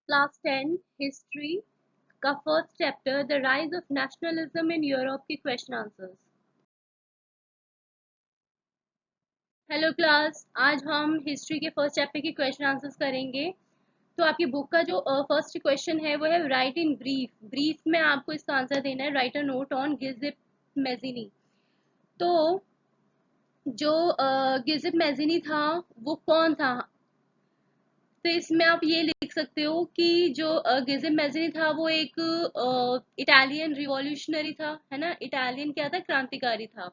Class 10 history का first chapter the rise of nationalism in Europe के question answers. Hello class, आज हम history के फर्स्ट चैप्टर के क्वेश्चन आंसर्स करेंगे। तो आपकी बुक का जो फर्स्ट क्वेश्चन है वो है राइट इन ब्रीफ। ब्रीफ में आपको इसका आंसर देना है। Write a note on Giuseppe Mazzini. तो जो गिज़िप मैज़िनी था वो कौन था? तो इसमें आप ये लिख सकते हो कि जो गिज़िप मैज़िनी था वो एक इटालियन रिवॉल्यूशनरी था, है ना। इटालियन क्या था? क्रांतिकारी था।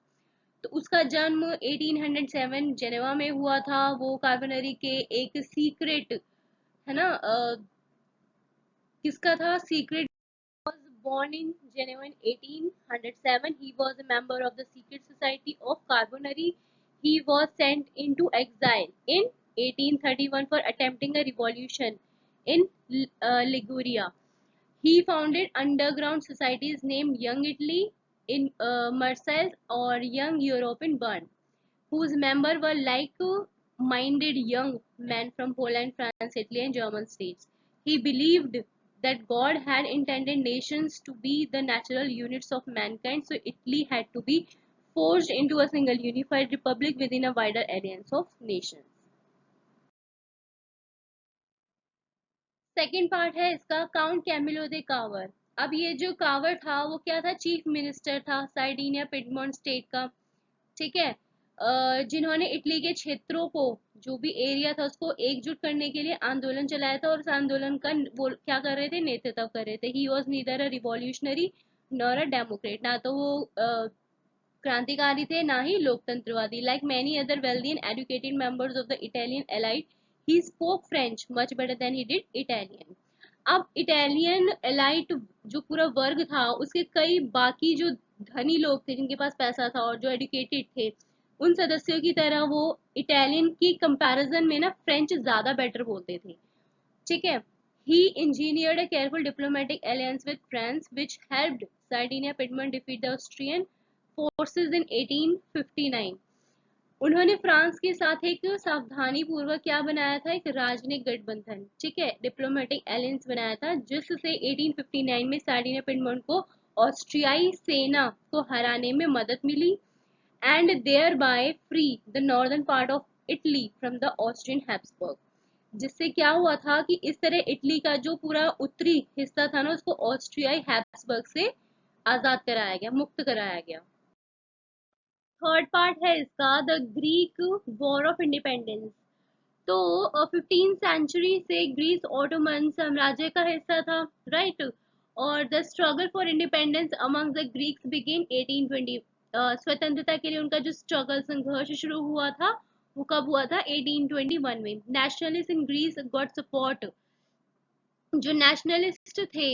तो उसका जन्म 1807 जेनेवा में हुआ था। वो कार्बोनरी के एक सीक्रेट, है ना, किसका था secret? was born in Geneva in 1807. He was a member of the secret society of Carbonari. He was sent into exile in 1831 for attempting a revolution in Liguria. He founded underground societies named Young Italy in Marseille or Young Europe in Bern, whose members were like-minded young men from Poland, France, Italy, and German states. He believed that God had intended nations to be the natural units of mankind, so Italy had to be forged into a single unified republic within a wider alliance of nations. Second part है इसका count Camillo दे कावर। अब ये जो कावर था वो क्या था? Chief minister था सार्डिनिया पिडमोंट स्टेट का। ठीक है। जिन्होंने इटली के क्षेत्रों को, जो भी एरिया था उसको एकजुट करने के लिए आंदोलन चलाया था, और इस आंदोलन का वो क्या कर रहे थे? नेतृत्व कर रहे थे। He was neither a revolutionary nor a democrat. ना तो वो क्रांतिकारी थे, ना ही लोकतंत्रवादी। Like many other wealthy and educated members of the Italian elite, he spoke French much better than he did Italian. अब इटालियन एलाइट जो पूरा वर्ग था, उसके कई बाकी जो धनी लोग थे, जिनके पास पैसा था और जो एजुकेटेड थे, उन सदस्यों की तरह वो इटालियन की कंपैरिजन में ना फ्रेंच ज्यादा बेटर बोलते थे। ठीक है। He engineered a careful diplomatic alliance with France, which helped Sardinia Piedmont defeat the Austrian forces in 1859. उन्होंने फ्रांस के साथ एक सावधानी पूर्वक क्या बनाया था? एक राजनयिक गठबंधन, ठीक है, डिप्लोमेटिक एलायंस बनाया था, जिससे 1859 में सार्डिनिया पिडमोंट को ऑस्ट्रियाई सेना को हराने में मदद मिली, and thereby free the northern part of Italy from the Austrian Habsburg. जिससे क्या हुआ था कि इस तरह इटली का जो पूरा उत्तरी हिस्सा था ना, उसको ऑस्ट्रियाई हैब्सबर्ग से आजाद कराया गया, मुक्त कराया गया। थर्ड पार्ट है इसका the Greek war of independence. तो 15th सेंचुरी से ग्रीस ऑटोमन साम्राज्य का हिस्सा था, राइट। और the struggle for independence among the Greeks begin 1820। स्वतंत्रता के लिए उनका जो स्ट्रगल, संघर्ष शुरू हुआ था, वो कब हुआ था? 1821 में। Nationalist in Greece got support. जो नेशनलिस्ट थे,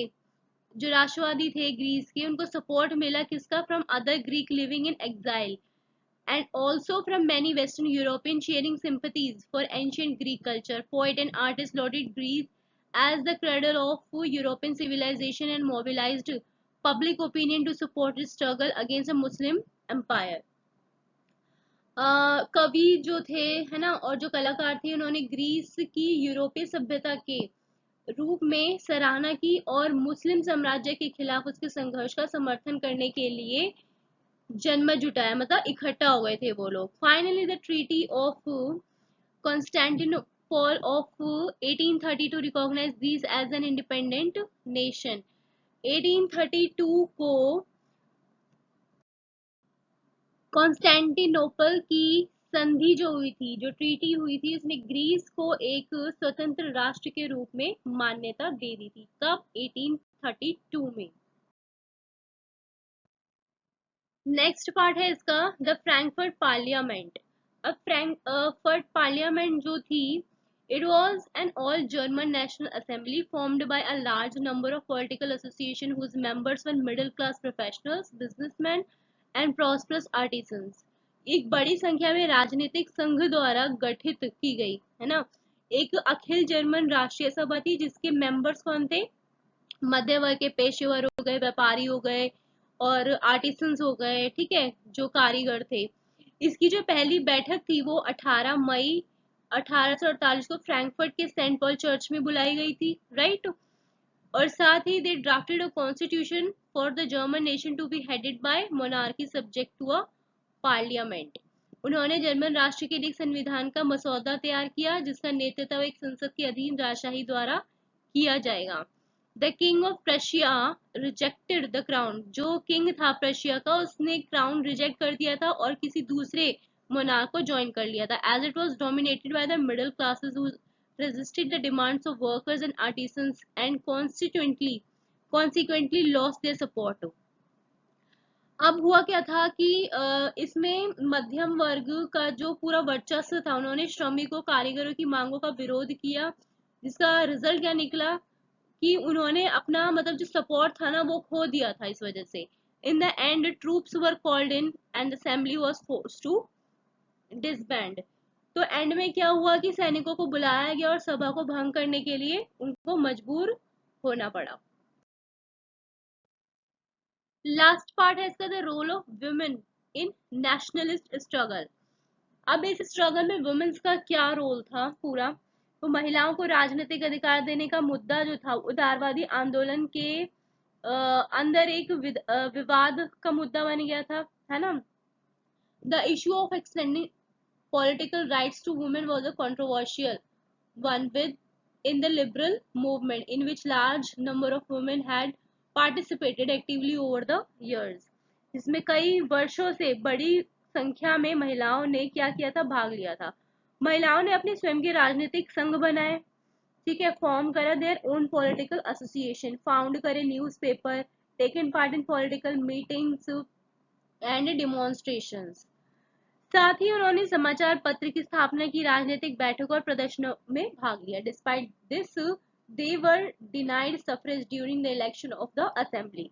जो राष्ट्रवादी थे ग्रीस के, उनको सपोर्ट मिला किसका? From other Greek living in exile, and also from many Western Europeans sharing sympathies for ancient Greek culture. Poet and artist lauded Greece as the cradle of European civilization and mobilized public opinion to support its struggle against a Muslim empire. कवि जो थे, है ना, और जो कलाकार थे, उन्होंने ग्रीस की यूरोपीय सभ्यता के रूप में सराहना की और मुस्लिम साम्राज्य के खिलाफ उसके संघर्ष का समर्थन करने के लिए जनमत जुटाया, मतलब इकट्ठा हो गए थे वो लोग। Finally the treaty of Constantinople of 1832 recognise Greece as an independent nation. 1832 को कॉन्स्टेंटिनोपल की संधि जो हुई थी, जो ट्रीटी हुई थी, उसने ग्रीस को एक स्वतंत्र राष्ट्र के रूप में मान्यता दे दी थी। कब? 1832 में। नेक्स्ट पार्ट है इसका द फ्रैंकफर्ट पार्लियामेंट। अब फ्रैंकफर्ट पार्लियामेंट जो थी, it was an all German national assembly formed by a large number of political associations whose members were middle class professionals, businessmen and prosperous artisans। एक बड़ी संख्या में राजनीतिक संघ द्वारा गठित की गई, है ना, एक अखिल जर्मन राष्ट्रीय सभा थी, जिसके मेंबर्स कौन थे? मध्य वर्ग के पेशेवर हो गए, व्यापारी हो गए, और आर्टिसंस हो गए, ठीक है, जो कारीगर थे। इसकी जो पहली बैठक थी वो 18 मई 1848 को फ्रैंकफर्ट के सेंट पॉल चर्च में बुलाई गई थी, राइट। और साथ ही they drafted a constitution for the German nation to be headed by monarchy subject to a parliament. उन्होंने जर्मन राष्ट्र के लिए एक संविधान का मसौदा तैयार किया जिसका नेतृत्व एक संसद के अधीन राजशाही द्वारा किया जाएगा। The king of Prussia rejected the crown. जो किंग था प्रशिया का उसने क्राउन रिजेक्ट कर दिया था और किसी दूसरे मोनार्क को ज्वाइन कर लिया था, as it was dominated by the middle classes who resisted the demands of workers and artisans and consequently lost their support। अब हुआ क्या था कि इसमें मध्यम वर्ग का जो पूरा वर्चस्व था, उन्होंने श्रमिकों कारीगरों की मांगों का विरोध किया, जिसका रिजल्ट क्या निकला कि उन्होंने अपना मतलब जो सपोर्ट था ना वो खो दिया था इस वजह से। In the end troops were called in and assembly was forced to disband. तो एंड में क्या हुआ कि सैनिकों को बुलाया गया और सभा को भंग करने के लिए उनको मजबूर होना पड़ा। लास्ट पार्ट है इसका, the role of women in nationalist struggle. अब इस स्ट्रगल में वुमेन्स का क्या रोल था पूरा, तो महिलाओं को राजनीतिक अधिकार देने का मुद्दा जो था उदारवादी आंदोलन के अंदर एक विवाद का मुद्दा बन गया था, है ना। The issue of extending political rights to women was a controversial one in the liberal movement in which large number of women had participated actively over the years। इसमें कई वर्षों से बड़ी संख्या में महिलाओं ने क्या किया था, भाग लिया था। महिलाओं ने अपने स्वयं के राजनीतिक संघ बनाए, ठीक है, फॉर्म करा their own political association, found करे newspaper, taken part in political meetings and demonstrations. साथ ही उन्होंने समाचार पत्र की स्थापना की, राजनीतिक बैठकों और प्रदर्शनों में भाग लिया। Despite this they were denied suffrage during the election of the assembly.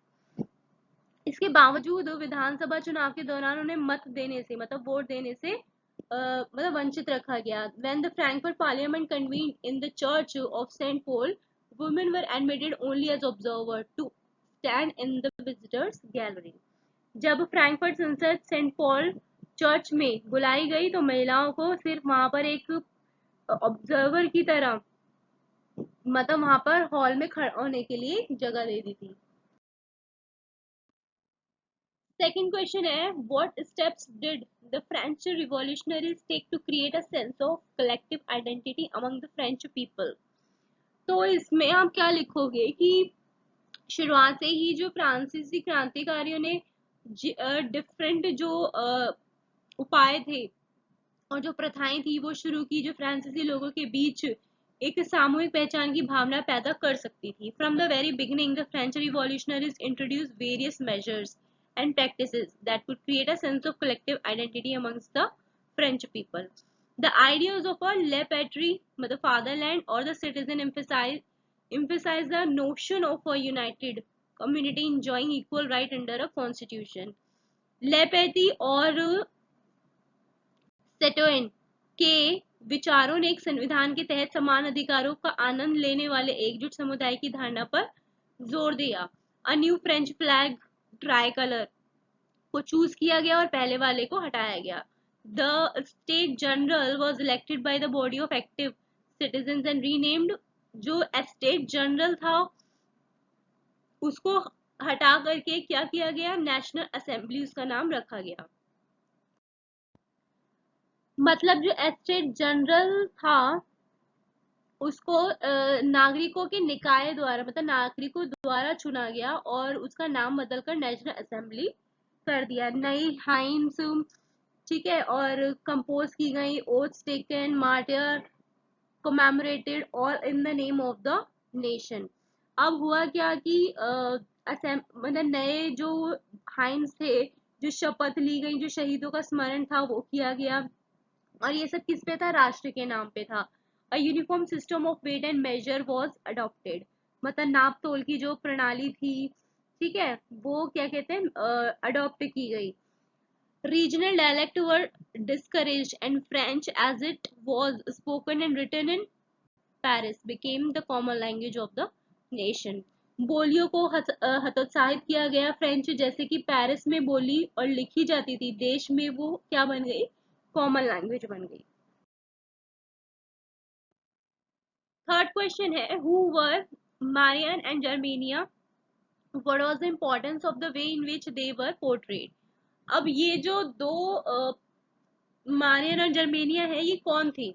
इसके बावजूद विधानसभा चुनाव के दौरान उन्हें मत देने से मतलब वोट देने से मतलब वंचित रखा गया। When the Frankfurt parliament convened in the church of Saint Paul, women were admitted only as observer to stand in the visitors gallery. जब फ्रैंकफर्ट संसद सेंट पॉल चर्च में बुलाई गई तो महिलाओं को सिर्फ वहां पर एक ऑब्जर्वर की तरह मतलब वहां पर हॉल में खड़े होने के लिए जगह दे दी थी। सेकंड क्वेश्चन है, what steps did the French revolutionaries take to create a sense of collective identity among the French people. तो इसमें आप क्या लिखोगे कि शुरुआत से ही जो फ्रांसीसी क्रांतिकारियों ने डिफरेंट जो उपाय थे और जो प्रथाएं थी वो शुरू की, जो फ्रांसीसी लोगों के बीच एक सामूहिक पहचान की भावना पैदा कर सकती थी। From the very beginning the French revolutionaries introduce various measures and practices that would create a sense of collective identity amongst the French people. The ideas of a ले पैट्री मतलब फादरलैंड और the citizen emphasize the notion of a united community enjoying equal right under a constitution। ले patty और सेटोइन के विचारों ने एक संविधान के तहत समान अधिकारों का आनंद लेने वाले एकजुट समुदाय की धारणा पर जोर दिया। A new French flag try colour को चूज किया गया और पहले वाले को हटाया गया। The state general was elected by the body of active citizen and renamed. जो स्टेट जनरल था उसको हटा करके क्या किया गया, नेशनल असेंबली उसका नाम रखा गया। मतलब जो स्टेट जनरल था उसको नागरिकों के निकाय द्वारा मतलब नागरिकों द्वारा चुना गया और उसका नाम बदलकर नेशनल असेंबली कर दिया। नई हाइम्स, ठीक है, और कंपोज की गई ओथ्स टेकन, मार्टियर कमेमोरेटेड और in the name of the nation. अब हुआ क्या कि मतलब नए जो हाइम्स थे, जो शपथ ली गई, जो शहीदों का स्मरण था वो किया गया और ये सब किस पे था, राष्ट्र के नाम पे था। A uniform system of weight and measure was adopted. मतलब नाप तोल की जो प्रणाली थी, ठीक है, वो क्या कहते हैं अडॉप्ट की गई। Regional dialect were discouraged and French as it was spoken and written in Paris became the common language of the nation. बोलियों को हतोत्साहित किया गया। फ्रेंच जैसे कि पेरिस में बोली और लिखी जाती थी, देश में वो क्या बन गई, कॉमन लैंग्वेज बन गई। थर्ड क्वेश्चन है, who were Marian and Germania, what was the importance of the way in which they were portrayed. अब ये जो दो मारियन और जर्मेनिया है, ये कौन थे?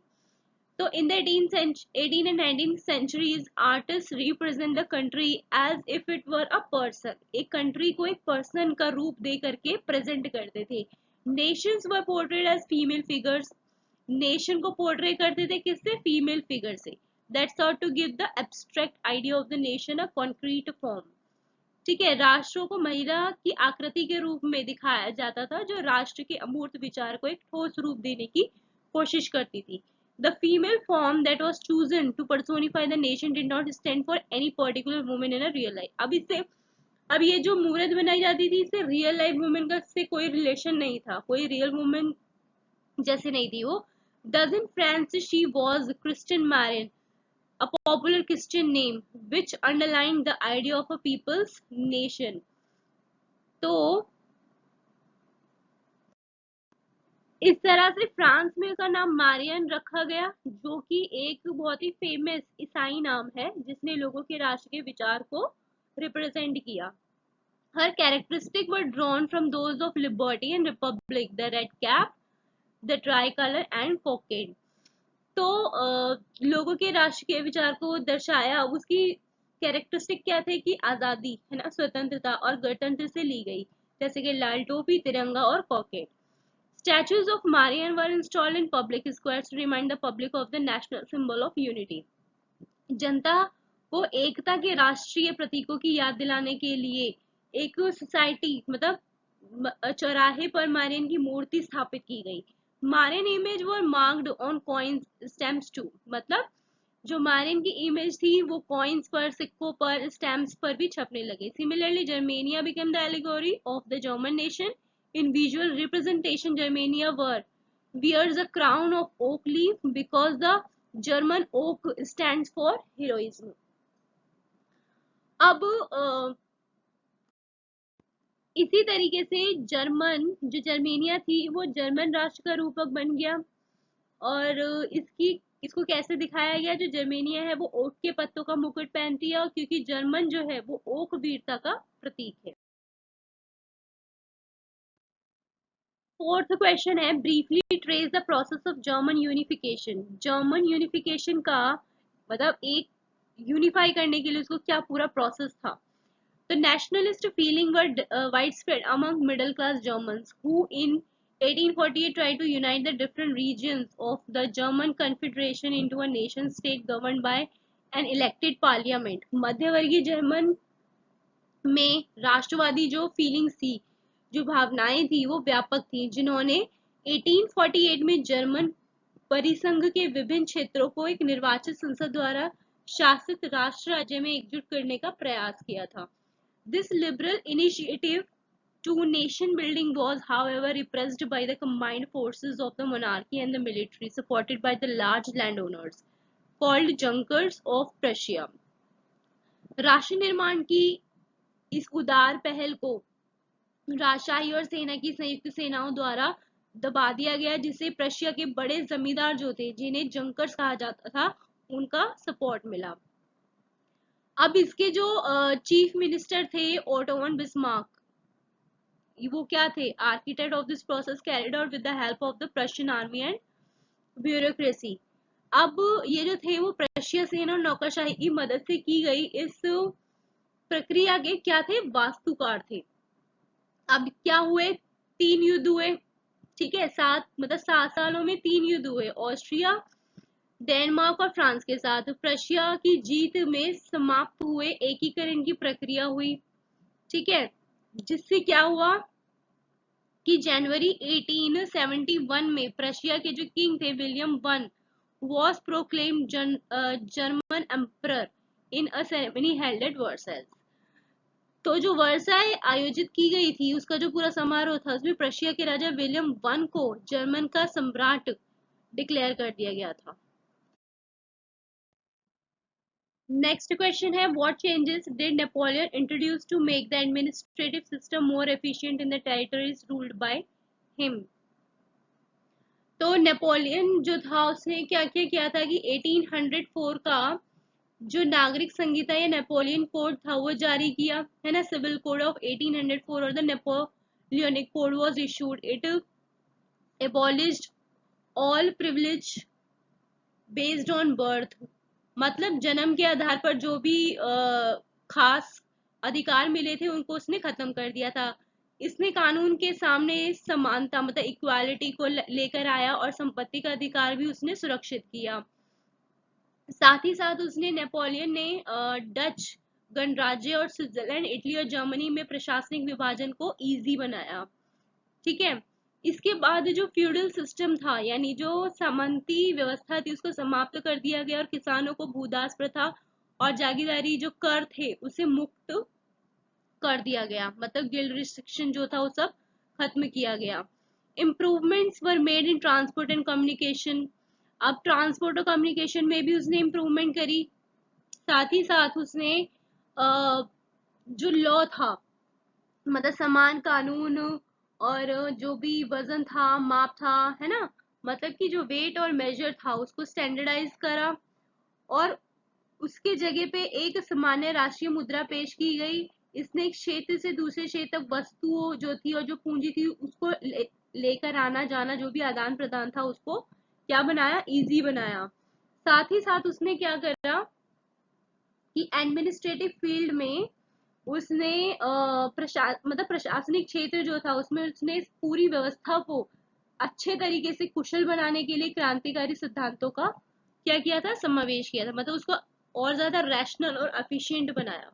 तो in the 18th and 19th centuries, artists represent the country as if it were a person. एक country को एक person का रूप दे करके present करते थे. Nations were portrayed as female figures. Nation को portray करते थे किससे? Female figure से. That's how to give the abstract idea of the nation a concrete form. ठीक है, राष्ट्रों को महिला की आकृति के रूप में दिखाया जाता था, जो राष्ट्र के अमूर्त विचार को एक ठोस रूप देने की कोशिश करती थी. The female form that was chosen to personify the nation did not stand for any particular woman in a real life. अब ये जो मूर्त बनाई जाती थी, इससे रियल लाइफ वुमेन का से कोई रिलेशन नहीं था, कोई रियल वुमेन जैसे नहीं थी वो. Thus in France she was Christian Marion, a popular Christian name which underlined the idea of a people's nation. तो इस तरह से फ्रांस में उसका नाम मारियन रखा गया, जो कि एक बहुत ही फेमस ईसाई नाम है, जिसने लोगों के राष्ट्र के विचार को रिप्रेजेंट किया. Her characteristic were drawn from those of liberty and republic, the red cap, the tricolour and cockade. तो लोगों के राष्ट्र के विचार को दर्शाया. उसकी कैरेक्टरिस्टिक क्या थे कि आजादी है ना, स्वतंत्रता और गणतंत्र से ली गई, जैसे कि लाल टोपी, तिरंगा और कॉकेट. Statues of Marian were installed in public squares to remind the public of the national symbol of unity. जनता को एकता के राष्ट्रीय प्रतीकों की याद दिलाने के लिए एक सोसाइटी मतलब चौराहे पर मारियन की मूर्ति स्थापित की गई. Marianne image were marked on coins, stamps too. मतलब जो मारियन की इमेज थी वो कॉइन्स पर, सिक्कों पर, स्टैम्प्स पर भी छपने लगे. Similarly Germania became the allegory of the German nation. In visual representation, Germania wears a crown of oak leaf because the German oak stands for heroism. अब इसी तरीके से जो जर्मेनिया थी वो जर्मन राष्ट्र का रूपक बन गया. और इसको कैसे दिखाया गया? जो जर्मेनिया है वो ओक के पत्तों का मुकुट पहनती है, और क्योंकि जर्मन जो है वो ओक वीरता का प्रतीक है. फोर्थ क्वेश्चन है, briefly trace the process of German unification. German unification का मतलब एक यूनिफाई करने के लिए उसको क्या पूरा प्रोसेस था. तो nationalist feeling were wide spread among middle class Germans who in 1848 tried to unite the different regions of the German Confederation into a nation state governed by an elected parliament. मध्यवर्गीय German में राष्ट्रवादी जो feelings थी, जो भावनाएं थी, वो व्यापक थी, जिन्होंने 1848 में जर्मन परिसंघ के विभिन्न क्षेत्रों को एक निर्वाचित संसद द्वारा शासित राष्ट्र राज्य में एकजुट करने का प्रयास किया था. This liberal initiative to nation building was however repressed by the combined forces of the monarchy and the military supported by the large landowners called Junkers of Prussia. राष्ट्र निर्माण की इस उदार पहल को राजशाही और सेना की संयुक्त सेनाओं द्वारा दबा दिया गया, जिसे प्रशिया के बड़े जमींदार जो थे, जिन्हें जंकर्स कहा जाता था, उनका सपोर्ट मिला. अब इसके जो चीफ मिनिस्टर थे ओटो वन बिस्मार्क, वो क्या थे? Architect of this process carried out with the help of the Prussian army and bureaucracy. अब ये जो थे वो प्रशिया सेना और नौकरशाही की मदद से की गई इस प्रक्रिया के क्या थे? वास्तुकार थे. अब क्या हुए? 3 युद्ध हुए. ठीक है, 7 सालों में 3 युद्ध हुए, ऑस्ट्रिया, डेनमार्क और फ्रांस के साथ. प्रशिया की जीत में समाप्त हुए एकीकरण की प्रक्रिया हुई. ठीक है, जिससे क्या हुआ कि जनवरी 1871 में प्रशिया के जो किंग थे William one was proclaimed German emperor in a ceremony held at Versailles. तो जो वर्साई आयोजित की गई थी, उसका जो पूरा समारोह था, उसमें प्रशिया के राजा विलियम वन को जर्मन का सम्राट डिक्लेयर कर दिया गया था. नेक्स्ट क्वेश्चन है, what changes did Napoleon introduce to make the administrative system more efficient in the territories ruled by him. तो नेपोलियन जो था उसने क्या क्या किया था कि 1804 का जो नागरिक संहिता या नेपोलियन कोड था वो जारी किया, है ना। सिविल कोड ऑफ 1804 और the Napoleonic code was issued. It abolished all privilege based on birth, मतलब जन्म के आधार पर जो भी खास अधिकार मिले थे उनको उसने खत्म कर दिया था। इसने कानून के सामने समानता मतलब इक्वालिटी को लेकर आया और संपत्ति का अधिकार भी उसने सुरक्षित किया। साथ ही साथ उसने नेपोलियन ने डच गणराज्य और स्विट्जरलैंड, इटली और जर्मनी में प्रशासनिक विभाजन को इजी बनाया। ठीक है। इसके बाद जो फ्यूडल सिस्टम था यानी जो सामंती व्यवस्था थी उसको समाप्त कर दिया गया और किसानों को भूदास प्रथा और जागीरदारी जो कर थे उसे मुक्त कर दिया गया, मतलब गिल्ड रिस्ट्रिक्शन जो था वो सब खत्म किया गया। Improvements were made in transport and communication. अब ट्रांसपोर्ट और कम्युनिकेशन में भी उसने इम्प्रूवमेंट करी। साथ ही साथ उसने जो लॉ था मतलब समान कानून और जो भी वजन था माप था, है ना, मतलब कि जो वेट और मेजर था उसको स्टैंडर्डाइज करा और उसके जगह पे एक सामान्य राष्ट्रीय मुद्रा पेश की गई। इसने एक क्षेत्र से दूसरे क्षेत्र तक वस्तुओं जो थी और जो पूंजी थी उसको लेकर आना जाना जो भी आदान प्रदान था उसको क्या बनाया, इजी बनाया। साथ ही साथ उसने क्या करा कि एडमिनिस्ट्रेटिव फील्ड में उसने मतलब प्रशासनिक क्षेत्र जो था उसमें उसने इस पूरी व्यवस्था को अच्छे तरीके से कुशल बनाने के लिए क्रांतिकारी सिद्धांतों का क्या किया था, समावेश किया था, मतलब उसको और ज्यादा रैशनल और एफिशिएंट बनाया।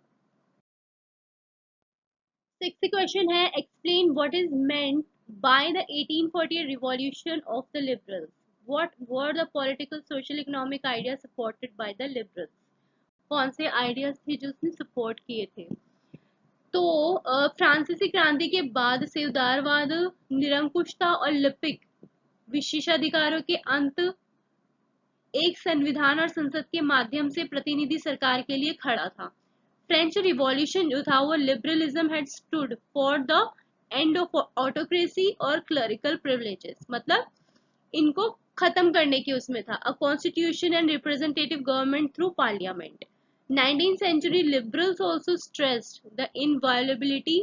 सिक्स्थ क्वेश्चन है explain what is meant by the 1848 revolution of the liberals. What were the political social economic idea supported by the liberals. कौन से आइडियाज थे जो उसने सपोर्ट किए थे। तो फ्रांसीसी क्रांति के बाद से उदारवाद, निरंकुशता और लिपिक विशेषाधिकारों के अंत एक संविधान और संसद के माध्यम से प्रतिनिधि सरकार के लिए खड़ा था। फ्रेंच रिवॉल्यूशन जो था वो liberalism had stood for the end of autocracy और क्लरिकल प्रिविलेजेस, मतलब इनको खत्म करने की उसमें था। A constitution and representative government through parliament. 19th century liberals also stressed the inviolability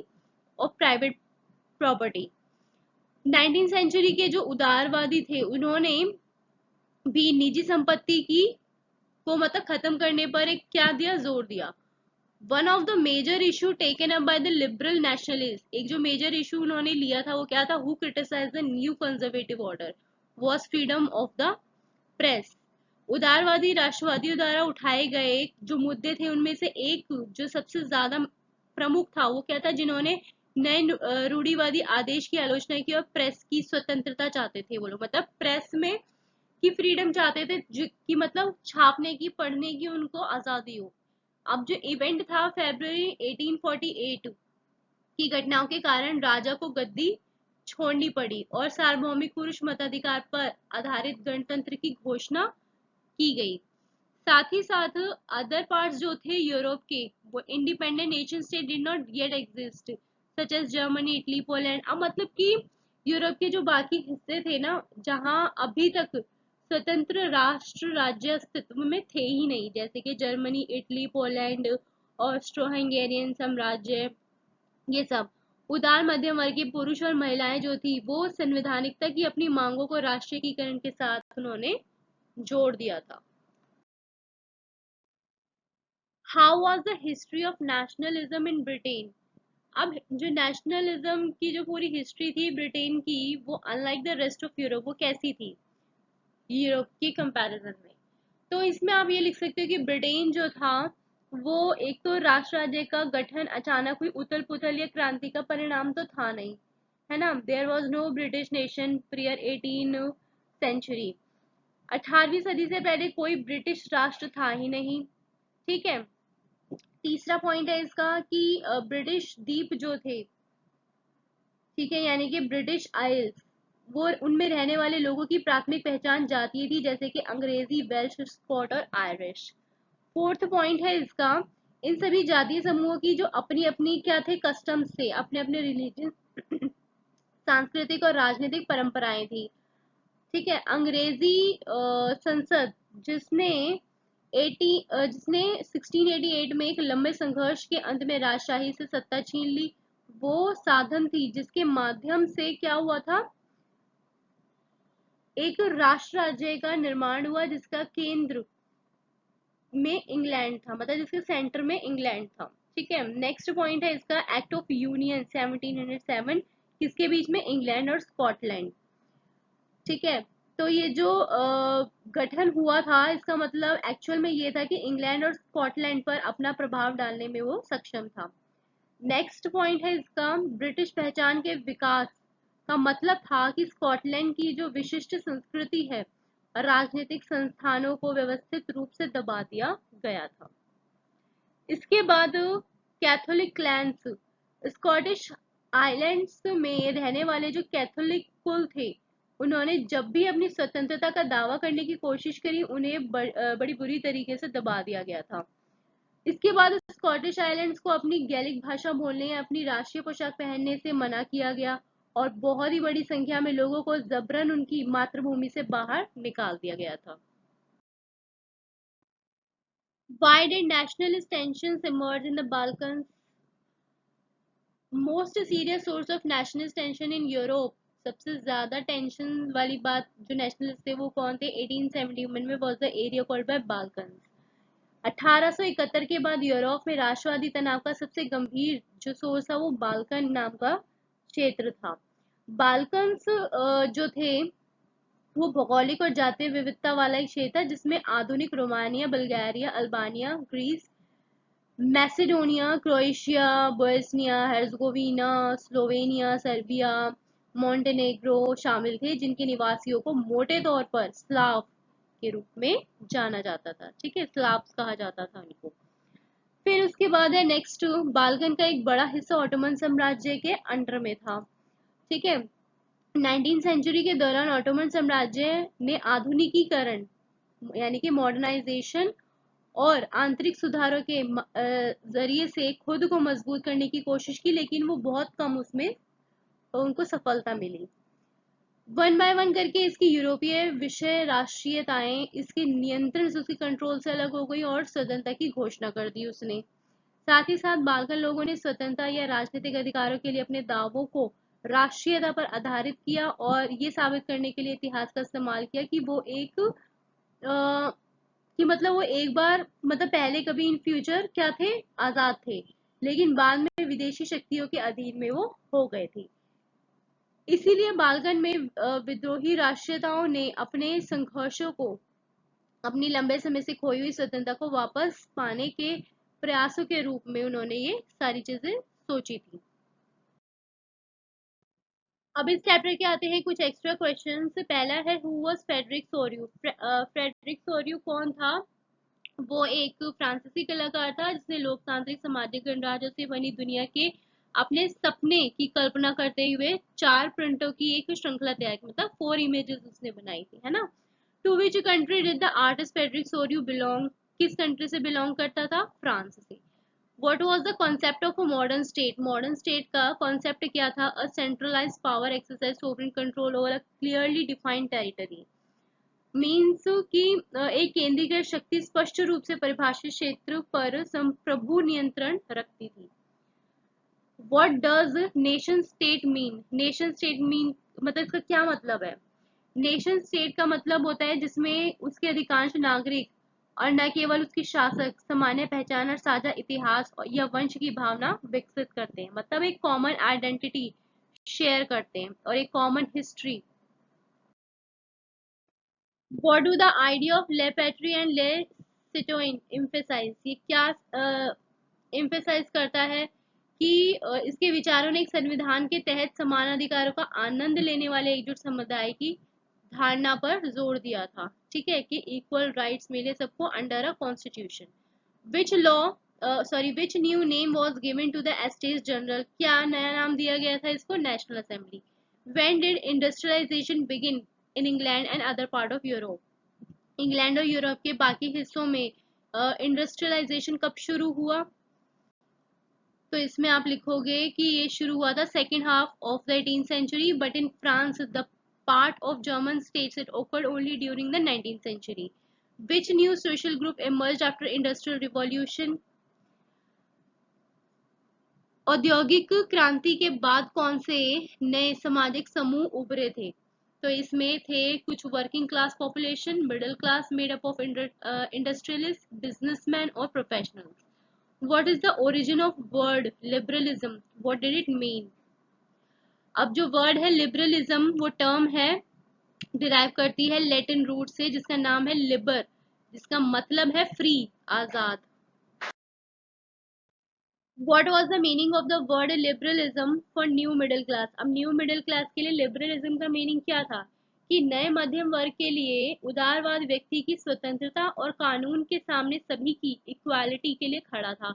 of private property। 19th century के जो उदारवादी थे उन्होंने भी निजी संपत्ति की को मतलब खत्म करने पर एक क्या दिया, जोर दिया। One of the major issue taken up by the liberal nationalist, एक जो मेजर इशू उन्होंने लिया था वो क्या था, who criticise the new conservative order was freedom of the press. उदारवादी राष्ट्रवादियों द्वारा उठाए गए जो मुद्दे थे उनमें से एक जो सबसे ज्यादा प्रमुख था वो क्या था, जिन्होंने नए रूढ़िवादी आदेश की आलोचना की और प्रेस की स्वतंत्रता चाहते थे वो लोग, मतलब प्रेस में की फ्रीडम चाहते थे कि मतलब छापने की पढ़ने की उनको आजादी हो। अब जो इवेंट था फरवरी 1848 की घटनाओं के कारण राजा को गद्दी छोड़नी पड़ी और सार्वभौमिक पुरुष मताधिकार पर आधारित गणतंत्र की घोषणा की गई। साथ ही साथ अदर पार्ट्स जो थे यूरोप के वो independent nation state did not yet exist such as Germany, Italy, Poland. अब मतलब कि यूरोप के जो बाकी हिस्से थे ना जहां अभी तक स्वतंत्र राष्ट्र राज्य अस्तित्व में थे ही नहीं, जैसे कि Germany, Italy, Poland, Austro Hungarian साम्राज्य, ये सब। उदार मध्यम वर्ग के पुरुष और महिलाएं जो थी वो संवैधानिकता की अपनी मांगों को राष्ट्रीयकरण के साथ उन्होंने जोड़ दिया था। How was the history of nationalism in Britain. अब जो नेशनलिज्म की जो पूरी हिस्ट्री थी ब्रिटेन की वो unlike the rest of Europe वो कैसी थी यूरोप की कंपैरिजन में। तो इसमें आप ये लिख सकते हो कि ब्रिटेन जो था वो एक तो राष्ट्र राज्य का गठन अचानक हुई उथल पुथल या क्रांति का परिणाम तो था नहीं, है ना। There was no British nation prior 18 century. 18वीं सदी से पहले कोई ब्रिटिश राष्ट्र था ही नहीं। ठीक है। तीसरा पॉइंट है इसका कि ब्रिटिश द्वीप जो थे, ठीक है, यानी कि ब्रिटिश आइल्स, वो उनमें रहने वाले लोगों की प्राथमिक पहचान जातीय थी जैसे कि अंग्रेजी, वेल्श, स्कॉट और आयरिश। फोर्थ पॉइंट है इसका, इन सभी जातीय समूहों की जो अपनी अपनी क्या थे कस्टम्स थे, अपने अपने रिलीजन सांस्कृतिक और राजनीतिक परंपराएं थी। ठीक है। अंग्रेजी संसद जिसने 1688 में एक लंबे संघर्ष के अंत में राजशाही से सत्ता छीन ली, वो साधन थी जिसके माध्यम से क्या हुआ था, एक राष्ट्र राज्य का निर्माण हुआ जिसका केंद्र में इंग्लैंड था, मतलब जिसके सेंटर में इंग्लैंड था। ठीक है। नेक्स्ट पॉइंट है इसका एक्ट ऑफ यूनियन 1707, किसके बीच में, इंग्लैंड और स्कॉटलैंड। ठीक है। तो ये जो गठन हुआ था, इसका मतलब एक्चुअल में ये था कि इंग्लैंड और स्कॉटलैंड पर अपना प्रभाव डालने में वो सक्षम था। नेक्स्ट पॉइंट है इसका ब्रिटिश पहचान के विकास का मतलब था कि स्कॉटलैंड की जो विशिष्ट संस्कृति है, राजनीतिक संस्थानों को व्यवस्थित रूप से दबा दिया गया था। इसके बाद कैथोलिक क्लैंस, स्कॉटिश आइलैंड्स में रहने वाले जो कैथोलिक कुल थे, उन्होंने जब भी अपनी स्वतंत्रता का दावा करने की कोशिश करी, उन्हें बड़ी बुरी तरीके से दबा दिया गया था। इसके बाद स्कॉटिश आइलैंड्स को अपनी गैलिक भाषा बोलने या अपनी राष्ट्रीय पोशाक पहनने से मना किया गया और बहुत ही बड़ी संख्या में लोगों को जबरन उनकी मातृभूमि से बाहर निकाल दिया गया था। Why did nationalist tensions emerge in the Balkans? Most serious source of nationalist tension in Europe, सबसे ज्यादा टेंशन वाली बात जो नेशनलिस्ट थे वो कौन थे, 1871 में was the area called by Balkans। 1871 के बाद यूरोप में राष्ट्रवादी तनाव का सबसे गंभीर जो सोर्स था वो बाल्कन नाम का क्षेत्र था। बाल्कन्स जो थे वो भौगोलिक और जातीय विविधता वाला एक क्षेत्र है जिसमें आधुनिक Romania, Bulgaria, Albania, Greece, Macedonia, Croatia, Bosnia Herzegovina, Slovenia, Serbia, Montenegro शामिल थे, जिनके निवासियों को मोटे तौर पर स्लाव के रूप में जाना जाता था। ठीक है, स्लाव्स कहा जाता था उनको। फिर उसके बाद है नेक्स्ट, बाल्कन का एक बड़ा हिस्सा ऑटोमन साम्राज्य के अंडर में था। ठीक है। 19वीं सेंचुरी के दौरान ऑटोमन साम्राज्य ने आधुनिकीकरण यानी कि मॉडर्नाइजेशन और आंतरिक सुधारों के जरिए से खुद को मजबूत करने की कोशिश की, लेकिन वो बहुत कम उसमें उनको सफलता मिली। वन बाय वन करके इसकी यूरोपीय विषय राष्ट्रीयताएं इसके नियंत्रण से, उसके कंट्रोल से अलग हो गई और स्वतंत्रता की घोषणा कर दी उसने। साथ ही साथ बाल्कन लोगों ने स्वतंत्रता या राजनीतिक अधिकारों के लिए अपने दावों को राष्ट्रीयता पर आधारित किया और ये साबित करने के लिए इतिहास का इस्तेमाल किया कि वो एक कि मतलब वो एक बार, मतलब पहले कभी इन फ्यूचर क्या थे, आजाद थे, लेकिन बाद में विदेशी शक्तियों के अधीन में वो हो गए थे। इसीलिए बाल्कन में विद्रोही राष्ट्रीयताओं ने अपने संघर्षों को, अपनी लंबे समय से खोई हुई स्वतंत्रता को वापस पाने के प्रयासों के रूप में उन्होंने ये सारी चीजें सोची थी। अब इस चैप्टर के आते हैं कुछ एक्स्ट्रा क्वेश्चंस। पहला है हु वाज फ्रेडरिक सोर्यू। फ्रेडरिक सोर्यू कौन था? वो एक फ्रांसीसी कलाकार था जिसने लोकतांत्रिक सामाजिक गणराज्य से बनी दुनिया के अपने सपने की कल्पना करते हुए 4 प्रिंटों की एक श्रृंखला तैयार की, मतलब 4 इमेजेस उसने बनाई थी, है ना। To which country did the artist Frederic Sorrieu belong? किस कंट्री से बिलोंग करता था? फ्रांस से। What was the concept of a modern state? Modern state का concept क्या था? A centralized power exercise sovereign control over a clearly defined territory. Means कि एक केंद्रीकृत शक्ति स्पष्ट रूप से परिभाषित क्षेत्र पर संप्रभु नियंत्रण रखती थी। What does nation state mean? Nation state mean मतलब इसका क्या मतलब है? नेशन स्टेट का मतलब होता है जिसमें उसके अधिकांश नागरिक और न केवल उसके शासक सामान्य पहचान और साझा इतिहास या वंश की भावना विकसित करते हैं, मतलब एक कॉमन आइडेंटिटी शेयर करते हैं और एक common history. What do the idea of ले पैट्री एंड ले सिटोइन एम्फेसाइज? ये क्या एम्फेसाइज करता है कि इसके विचारों ने एक संविधान के तहत समान अधिकारों का आनंद लेने वाले एकजुट समुदाय की धारणा पर जोर दिया था। ठीक है, कि इक्वल राइट्स मिले सबको under a constitution. Which law which new name was given to the estates general? क्या नया नाम दिया गया था इसको? National assembly. When did industrialisation begin in England and other part of Europe? England और यूरोप के बाकी हिस्सों में इंडस्ट्रियलाइजेशन कब शुरू हुआ? तो इसमें आप लिखोगे कि ये शुरू हुआ था second half of the 18th century, but in France the part of German states, it occurred only during the 19th century. Which new social group emerged after Industrial Revolution? औद्योगिक क्रांति के बाद कौन से नए सामाजिक समूह उभरे थे? तो इसमें थे कुछ working class population, middle class made up of industrialist, businessman और professionals. What is the origin of word liberalism? What did it mean? अब जो वर्ड है लिबरलिज्म, वो टर्म है डिराइव करती है लैटिन रूट से जिसका नाम है लिबर, जिसका मतलब है free, Azad. What was the meaning of the word liberalism for new middle class? अब न्यू मिडिल क्लास के लिए लिबरलिज्म का मीनिंग क्या था? कि नए मध्यम वर्ग के लिए उदारवाद व्यक्ति की स्वतंत्रता और कानून के सामने सभी की इक्वालिटी के लिए खड़ा था.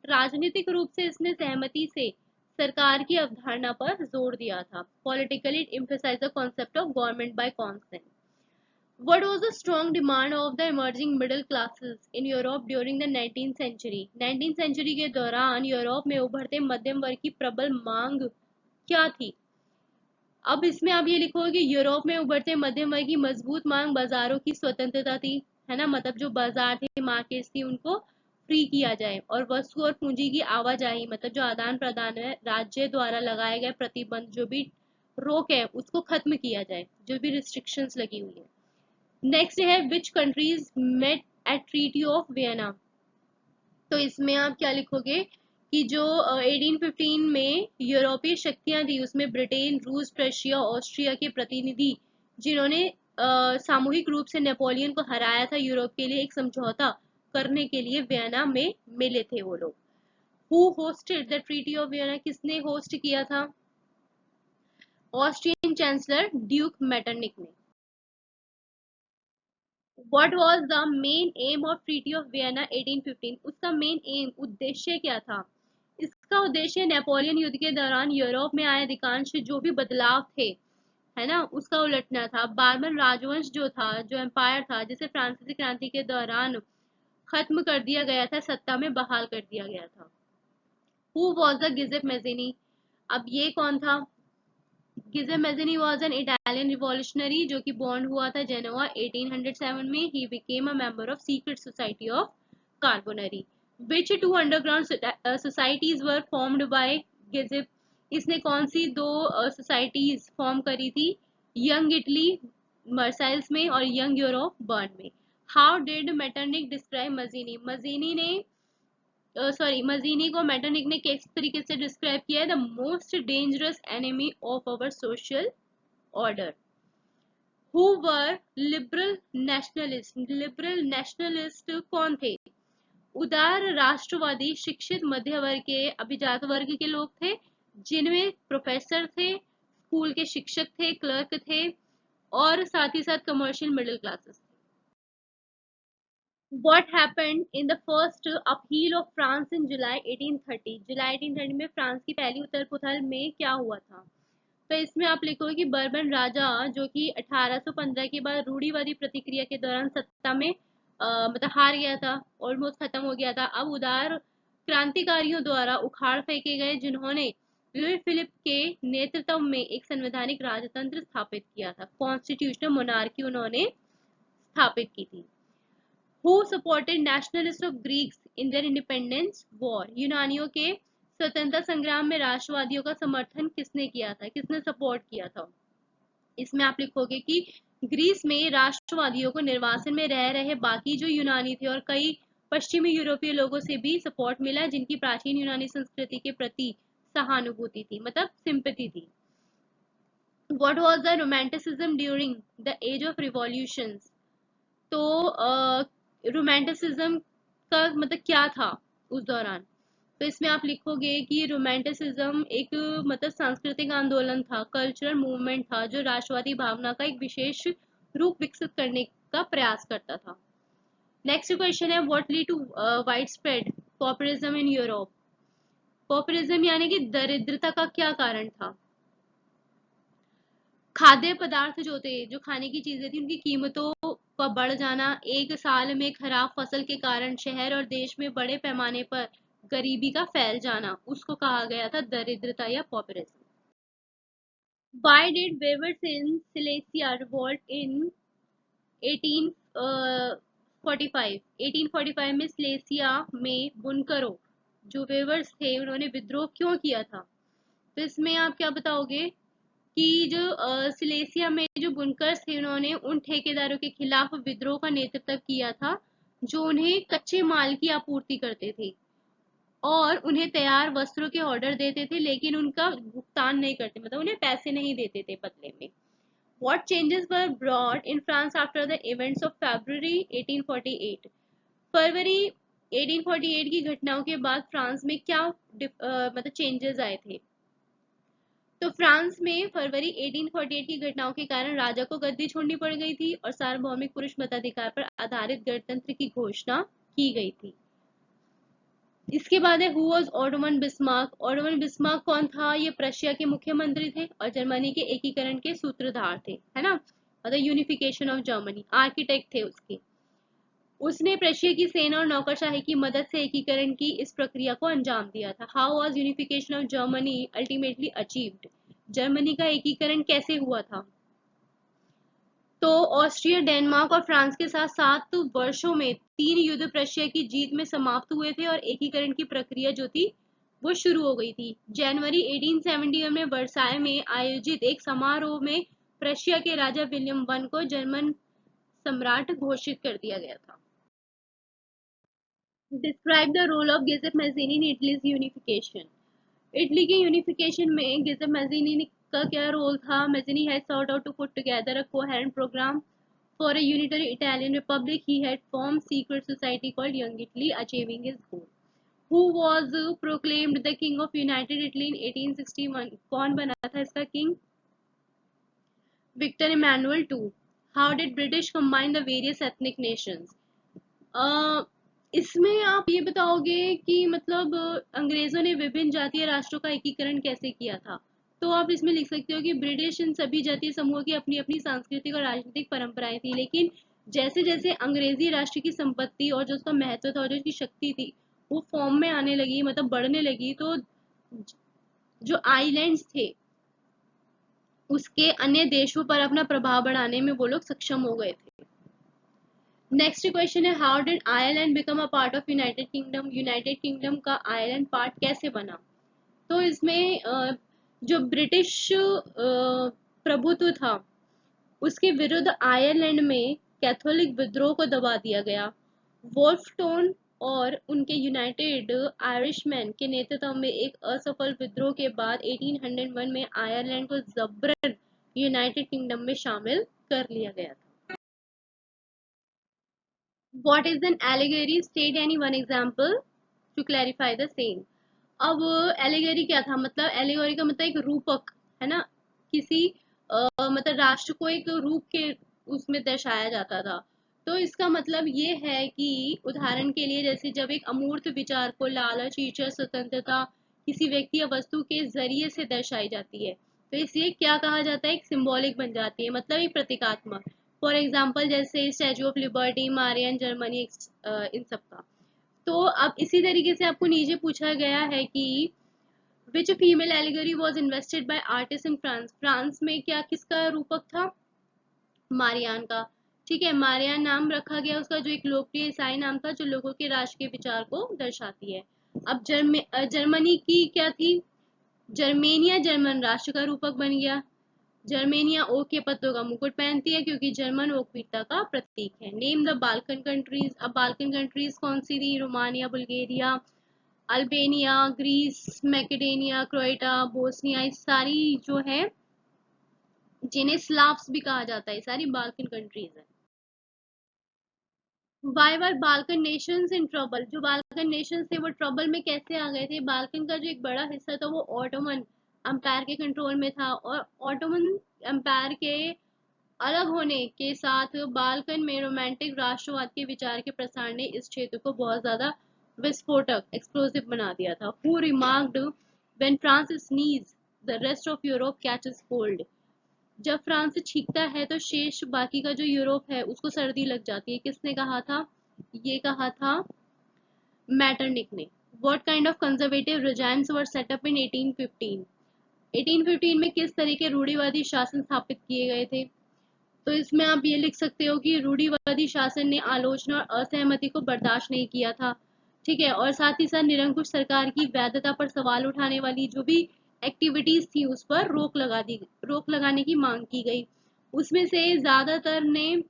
राजनीतिक रूप से इसने सहमति से सरकार की अवधारणा पर जोर दिया था. Politically it emphasized the concept of government by consent. What was the strong demand of the emerging middle classes in Europe during the 19th century? 19th century के दौरान यूरोप में उभरते मध्यम वर्ग की प्रबल मांग क्या थी? अब इसमें आप ये लिखोगे कि यूरोप में उभरते मध्यम वर्ग की मजबूत मांग बाजारों की स्वतंत्रता थी, है ना. मतलब जो बाजार थे, मार्केट्स थी, उनको फ्री किया जाए और वस्तु और पूंजी की आवाजाही, मतलब जो आदान प्रदान है, राज्य द्वारा लगाए गए प्रतिबंध, जो भी रोक है, उसको खत्म किया जाए, जो भी रिस्ट्रिक्शंस लगी हुई है. नेक्स्ट है which countries met at treaty of Vienna. तो इसमें आप क्या लिखोगे कि जो 1815 में यूरोपीय शक्तियां थी उसमें ब्रिटेन, रूस, प्रशिया, ऑस्ट्रिया के प्रतिनिधि जिन्होंने सामूहिक रूप से नेपोलियन को हराया था, यूरोप के लिए एक समझौता करने के लिए वियना में मिले थे वो लोग. Who hosted the treaty of Vienna? किसने होस्ट किया था? ऑस्ट्रियन चांसलर ड्यूक मेटरनिक ने. What was the main aim of Treaty of Vienna 1815? उसका मेन एम, उद्देश्य क्या था? इसका उद्देश्य नेपोलियन युद्ध के दौरान यूरोप में आए अधिकांश जो भी बदलाव थे, है ना, उसका उलटना था. बार्मन राजवंश जो था, जो एम्पायर था, जिसे फ्रांसीसी क्रांति के दौरान खत्म कर दिया गया था, सत्ता में बहाल कर दिया गया था. Who was the Giuseppe Mazzini? अब ये कौन था? Giuseppe Mazzini was an Italian revolutionary जो कि बॉर्न हुआ था जेनोवा 1807 में. He became a member of secret society of Carbonari. Which two underground societies were formed by Giuseppe? इसने कौन सी दो सोसाइटीज फॉर्म करी थी? यंग इटली मर्साइल्स में और यंग यूरोप बर्न में. How did Metternich describe मजीनी? मजीनी को मेटरनिक ने किस तरीके से डिस्क्राइब किया है? The most dangerous enemy of our social order. Who were liberal nationalist? Liberal nationalist कौन थे? उदार राष्ट्रवादी शिक्षित मध्य वर्ग के अभिजात वर्ग के लोग थे, जिनमें प्रोफेसर थे, स्कूल के शिक्षक थे, क्लर्क थे और साथ ही साथ commercial middle classes. What happened in the first upheaval of France in July 1830? जुलाई 1830 में फ्रांस की पहली उथल पुथल में क्या हुआ था? तो इसमें आप लिखोगे कि बर्बन राजा जो कि 1815 के बाद रूढ़िवादी प्रतिक्रिया के दौरान सत्ता में मतलब हार गया था, ऑलमोस्ट खत्म हो गया था. अब उदार क्रांतिकारियों द्वारा उखाड़ फेंके गए, जिन्होंने लुई फिलिप के नेतृत्व में एक संवैधानिक राजतंत्र स्थापित किया था. कॉन्स्टिट्यूशनल मोनार्की उन्होंने स्थापित की थी. Who supported nationalists of Greeks in their independence war? यूनानियों के स्वतंत्रता संग्राम में राष्ट्रवादियों का समर्थन किसने किया था, किसने सपोर्ट किया था? इसमें आप लिखोगे कि ग्रीस में राष्ट्रवादियों को निर्वासन में रह रहे बाकी जो यूनानी थे और कई पश्चिमी यूरोपीय लोगों से भी सपोर्ट मिला, जिनकी प्राचीन यूनानी संस्कृति के प्रति सहानुभूति थी, मतलब सिंपैथी थी. What was the romanticism during the age of revolutions? तो रोमांटिसिज्म का मतलब क्या था उस दौरान? तो इसमें आप लिखोगे कि रोमांटिसिज्म एक मतलब सांस्कृतिक आंदोलन था, कल्चरल मूवमेंट था, जो राष्ट्रवादी भावना का एक विशेष रूप विकसित करने का प्रयास करता था. नेक्स्ट क्वेश्चन है what lead to widespread populism in Europe? Populism यानी कि दरिद्रता का क्या कारण था? खाद्य पदार्थ जो थे, जो खाने की चीजें थी, उनकी कीमतों का बढ़ जाना, एक साल में खराब फसल के कारण शहर और देश में बड़े पैमाने पर गरीबी का फैल जाना, उसको कहा गया था दरिद्रता या populism. Why did weavers in Silesia revolt in 1845? 1845 में सिलेसिया में बुनकरों जो वेवर्स थे उन्होंने विद्रोह क्यों किया था? तो इसमें आप क्या बताओगे कि जो सिलेसिया में जो बुनकर्स थे उन्होंने उन ठेकेदारों के खिलाफ विद्रोह का नेतृत्व किया था जो उन्हें कच्चे माल की आपूर्ति करते थे और उन्हें तैयार वस्त्रों के ऑर्डर देते थे लेकिन उनका भुगतान नहीं करते, मतलब उन्हें पैसे नहीं देते थे बदले में। What changes were brought in France after the events of February 1848? फरवरी 1848 की घटनाओं के बाद फ्रांस में क्या मतलब चेंजेस आए थे? तो फ्रांस में फरवरी 1848 की घटनाओं के कारण राजा को गद्दी छोड़नी पड़ गई थी और सार्वभौमिक पुरुष मताधिकार पर आधारित गणतंत्र की घोषणा की गई थी। इसके बाद है who was Ottoman Bismarck. Ottoman Bismarck कौन था? ये प्रशिया के मुख्यमंत्री थे और जर्मनी के एकीकरण के सूत्रधार थे, है ना, मतलब यूनिफिकेशन ऑफ जर्मनी, आर्किटेक्ट थे उसके। उसने प्रशिया की सेना और नौकरशाही की मदद से एकीकरण की इस प्रक्रिया को अंजाम दिया था। How was unification of Germany ultimately achieved? Germany का एकीकरण कैसे हुआ था? तो ऑस्ट्रिया, डेनमार्क और फ्रांस के साथ 7 वर्षों में 3 युद्ध प्रशिया की जीत में समाप्त हुए थे और एकीकरण की प्रक्रिया जो थी वो शुरू हो गई थी। जनवरी 1871 में वर्साय में आयोजित एक समारोह में प्रशिया के राजा विलियम वन को जर्मन सम्राट घोषित कर दिया गया था। Describe the role of Giuseppe Mazzini in Italy's unification. Italy के यूनिफिकेशन में गिउसेप मैज़ीनी का क्या रोल था? Mazzini had sought out to put together a coherent programme for a unitary Italian republic. He had formed secret society called Young Italy, achieving his goal. Who was proclaimed the king of United Italy in 1861? कौन बना था इसका king? Victor Emmanuel II. How did British combine the various ethnic nations? इसमें आप ये बताओगे कि मतलब अंग्रेजों ने विभिन्न जातीय राष्ट्रों का एकीकरण कैसे किया था? तो आप इसमें लिख सकते हो कि ब्रिटिश इन सभी जातीय समूहों की अपनी अपनी सांस्कृतिक और राजनीतिक परंपराएं थी, लेकिन जैसे जैसे अंग्रेजी राष्ट्र की संपत्ति और जो उसका महत्व था और जो उसकी शक्ति थी वो फॉर्म में आने लगी, मतलब बढ़ने लगी, तो जो आइलैंड्स थे उसके अन्य देशों पर अपना प्रभाव बढ़ाने में वो लोग सक्षम हो गए थे। नेक्स्ट क्वेश्चन है how did Ireland become a part of United kingdom? United kingdom का आयरलैंड पार्ट कैसे बना? तो इसमें जो ब्रिटिश प्रभुत्व था उसके विरुद्ध आयरलैंड में कैथोलिक विद्रोह को दबा दिया गया। वोल्फटोन और उनके यूनाइटेड आयरिशमैन के नेतृत्व में एक असफल विद्रोह के बाद 1801 में आयरलैंड को जबरन यूनाइटेड किंगडम में शामिल कर लिया गया था। What is an allegory? State any one example to clarify the same. अब एलिगरी क्या था? मतलब एलिगोरी का मतलब एक रूपक, है ना, किसी मतलब राष्ट्र को एक रूप के उसमें दर्शाया जाता था। तो इसका मतलब ये है कि उदाहरण के लिए जैसे जब एक अमूर्त विचार को लालच, ईर्ष्या, स्वतंत्रता किसी व्यक्ति या वस्तु के जरिए से दर्शाई जाती है तो इसे क्या कहा जाता है? एक सिंबॉलिक बन जाती है, मतलब एक प्रतीकात्मक। फॉर एग्जाम्पल जैसे statue of liberty, Marianne Germany, इन सब का। तो अब इसी तरीके से आपको नीचे पूछा गया है कि which female allegory was invented by artist in France? France में क्या किसका रूपक था? मारियान का। ठीक है, मारियान नाम रखा गया उसका, जो एक लोकप्रिय ईसाई नाम था जो लोगों के राष्ट्र के विचार को दर्शाती है। अब जर्मनी की क्या थी? जर्मेनिया जर्मन राष्ट्र का रूपक बन गया। जर्मेनिया ओक के पत्तों का मुकुट पहनती है क्योंकि जर्मन ओक वीरता का प्रतीक है। Name the Balkan countries. अब बाल्कन कंट्रीज कौन सी थी? Romania, Bulgaria, Albania, Greece, Macedonia, Croatia, Bosnia, ये सारी जो है जिन्हें स्लाव्स भी कहा जाता है, सारी बाल्कन कंट्रीज है। Why were Balkan Nations in trouble? जो बाल्कन नेशंस थे वो ट्रबल में कैसे आ गए थे? बाल्कन का जो एक बड़ा हिस्सा था वो ऑटोमन एम्पायर के कंट्रोल में था और ऑटोमन एम्पायर के अलग होने के साथ बाल्कन में रोमांटिक राष्ट्रवाद के विचार के प्रसार ने इस क्षेत्र को बहुत ज्यादा विस्फोटक, एक्सप्लोसिव बना दिया था। Who remarked when France sneeze the rest of Europe catches cold? जब फ्रांस छींकता है तो शेष बाकी का जो यूरोप है उसको सर्दी लग जाती है। किसने कहा था? ये कहा था मैटरनिक ने। What kind of conservative regimes were set up in 1815? 1815 में किस तरह के रूढ़िवादी शासन स्थापित किए गए थे? तो इसमें आप ये लिख सकते हो कि रूढ़िवादी शासन ने आलोचना और असहमति को बर्दाश्त नहीं किया था। ठीक है, और साथ ही साथ निरंकुश सरकार की वैधता पर सवाल उठाने वाली जो भी एक्टिविटीज थी उस पर रोक लगाने की मांग की गई। उसमें से ज्यादातर ने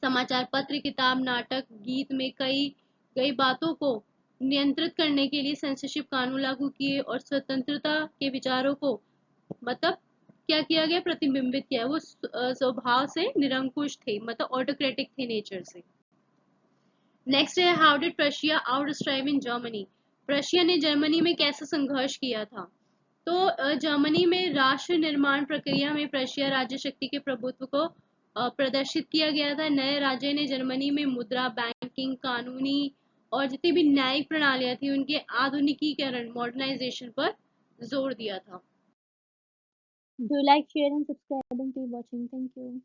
समाचार पत्र, किताब, नाटक, गीत में कई कई बातों को नियंत्रित करने के लिए सेंसरशिप कानून लागू किए और स्वतंत्रता के विचारों को मतलब क्या किया गया, प्रतिबिंबित किया। वो स्वभाव से निरंकुश थे, मतलब ऑटोक्रेटिक थे नेचर से। नेक्स्ट है, how did Prussia out strive in Germany? Prussia ने जर्मनी में कैसे संघर्ष किया था? तो जर्मनी में राष्ट्र निर्माण प्रक्रिया में प्रशिया राज्य शक्ति के प्रभुत्व को प्रदर्शित किया गया था। नए राज्य ने जर्मनी में मुद्रा, बैंकिंग, कानूनी और जितनी भी न्यायिक प्रणालियां थी उनके आधुनिकीकरण, मॉडर्नाइजेशन पर जोर दिया था। Do like, share and subscribing to watching. Thank you.